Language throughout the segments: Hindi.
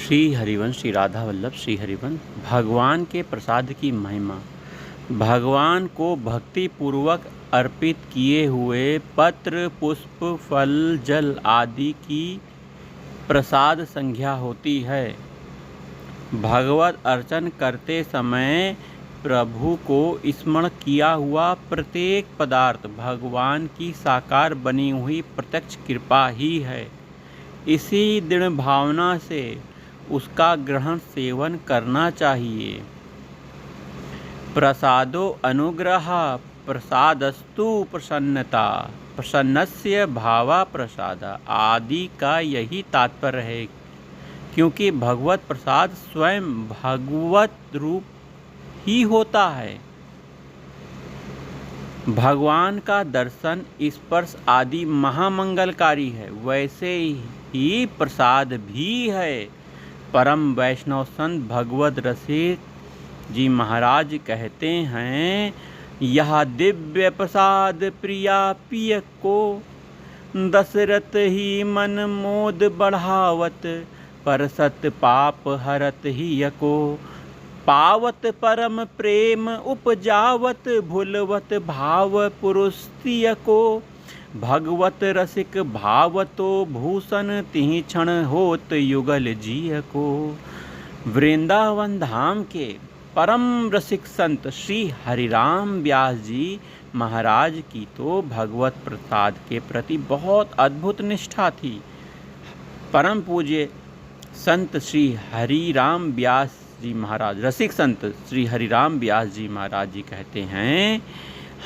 श्री हरिवंश श्री राधा वल्लभ श्री हरिवंश। भगवान के प्रसाद की महिमा। भगवान को भक्ति पूर्वक अर्पित किए हुए पत्र, पुष्प, फल, जल आदि की प्रसाद संज्ञा होती है। भगवत अर्चन करते समय प्रभु को स्मरण किया हुआ प्रत्येक पदार्थ भगवान की साकार बनी हुई प्रत्यक्ष कृपा ही है। इसी दृढ़ भावना से उसका ग्रहण सेवन करना चाहिए। प्रसादो अनुग्रह प्रसादस्तु प्रसन्नता प्रसन्नस्य भावा प्रसाद आदि का यही तात्पर्य है, क्योंकि भगवत प्रसाद स्वयं भगवत रूप ही होता है। भगवान का दर्शन, स्पर्श आदि महामंगलकारी है, वैसे ही प्रसाद भी है। परम वैष्णव संत भगवत रसिक जी महाराज कहते हैं, यह दिव्य प्रसाद प्रिया पिय को दशरथ ही मन मोद बढ़ावत परसत पाप हरत ही यको पावत परम प्रेम उपजावत भूलवत भाव पुरुष को भगवत रसिक भावतो भूषण तिहि क्षण होत युगल जिय को। वृंदावन धाम के परम रसिक संत श्री हरिराम व्यास जी महाराज की तो भगवत प्रसाद के प्रति बहुत अद्भुत निष्ठा थी। परम पूज्य संत श्री हरिराम व्यास जी महाराज, रसिक संत श्री हरिराम व्यास जी महाराज जी कहते हैं,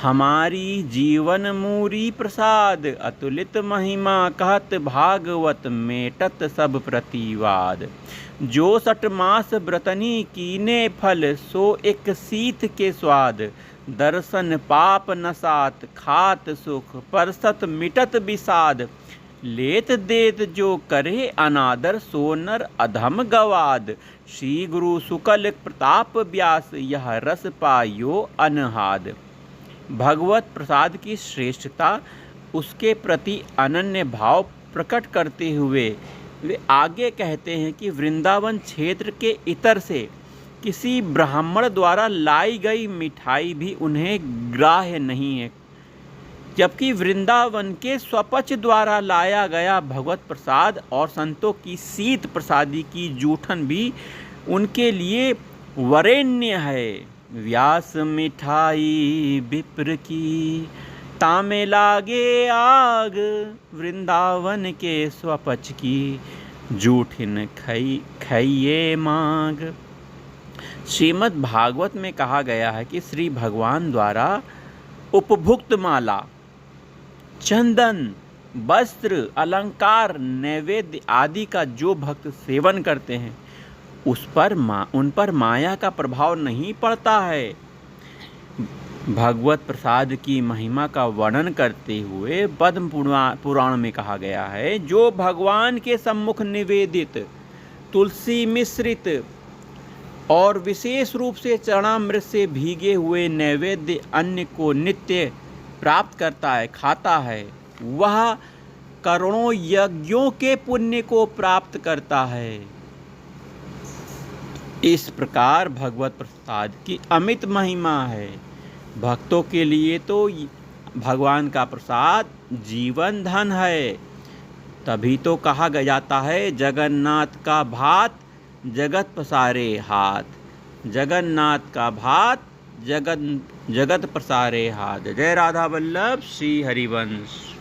हमारी जीवन मूरी प्रसाद अतुलित महिमा कहत भागवत मेटत सब प्रतिवाद। जो 6 मास व्रतनी कीने फल सो एक सीत के स्वाद। दर्शन पाप नसात खात सुख परसत मिटत विषाद। लेत देत जो करे अनादर सो नर अधम गवाद। श्री गुरु शुक्ल प्रताप व्यास यह रस पायो अनहाद। भगवत प्रसाद की श्रेष्ठता, उसके प्रति अनन्य भाव प्रकट करते हुए वे आगे कहते हैं कि वृंदावन क्षेत्र के इतर से किसी ब्राह्मण द्वारा लाई गई मिठाई भी उन्हें ग्राह्य नहीं है, जबकि वृंदावन के स्वपच द्वारा लाया गया भगवत प्रसाद और संतों की शीत प्रसादी की जूठन भी उनके लिए वरेण्य है। व्यास मिठाई विप्र की तामे लागे आग। वृंदावन के स्वपच की जूठिन खइये मांग। श्रीमद् भागवत में कहा गया है कि श्री भगवान द्वारा उपभुक्त माला, चंदन, वस्त्र, अलंकार, नैवेद्य आदि का जो भक्त सेवन करते हैं उन पर माया का प्रभाव नहीं पड़ता है। भगवत प्रसाद की महिमा का वर्णन करते हुए पद्म पुराण में कहा गया है, जो भगवान के सम्मुख निवेदित तुलसी मिश्रित और विशेष रूप से चरणामृत से भीगे हुए नैवेद्य अन्न को नित्य प्राप्त करता है, खाता है, वह करोड़ों यज्ञों के पुण्य को प्राप्त करता है। इस प्रकार भगवत प्रसाद की अमित महिमा है। भक्तों के लिए तो भगवान का प्रसाद जीवन धन है। तभी तो कहा जाता है, जगन्नाथ का भात जगत पसारे हाथ। जगन्नाथ का भात जगत पसारे हाथ। जय राधा वल्लभ श्री हरिवंश।